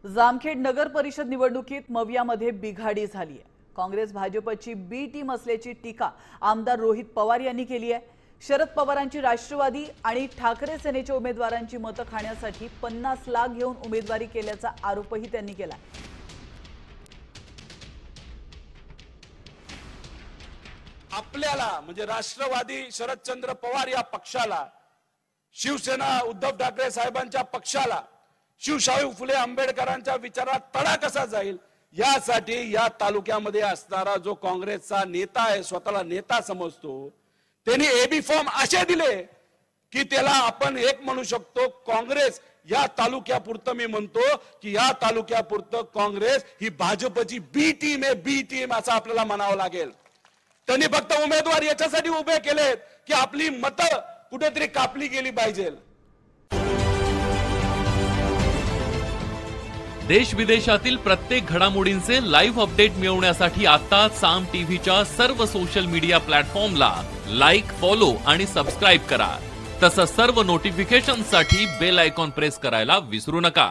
जामखेड नगर परिषद निवडणुकीत मवियामध्ये बिघाडी झाली आहे। काँग्रेस भाजपची बी टीम असल्याची टीका आमदार रोहित पवार यांनी केली आहे। शरद पवारांची राष्ट्रवादी आणि ठाकरे सेनेच्या उमेदवारांची मतं खाण्यासाठी 50 लाख घेऊन उमेदवारी केल्याचा आरोपही त्यांनी केला। आपल्याला म्हणजे राष्ट्रवादी शरदचंद्र पवार या पक्षाला, शिवसेना उद्धव ठाकरे साहेबांच्या पक्षाला, शिवशाहू फुले आंबेडकरांच्या विचारात तडा कसा जाईल यासाठी या तालुक्यामध्ये असणारा जो काँग्रेसचा नेता आहे, स्वतःला नेता समजतो, त्यांनी एबी फॉर्म असे दिले की त्याला आपण एक म्हणू शकतो काँग्रेस या तालुक्यापुरतं मी म्हणतो की या तालुक्यापुरतं काँग्रेस ही भाजपची बी टीम आहे, बी टीम असं आपल्याला म्हणावं लागेल। त्यांनी फक्त उमेदवार याच्यासाठी उभे केलेत की आपली मतं कुठेतरी कापली गेली पाहिजे। देश विदेशातील प्रत्येक घडामोडींचे लाईव्ह अपडेट मिळवण्यासाठी आता साम टीव्हीच्या सर्व सोशल मीडिया प्लॅटफॉर्मला लाईक, फॉलो आणि सबस्क्राईब करा। तसंच सर्व नोटिफिकेशनसाठी बेल आयकॉन प्रेस करायला विसरू नका।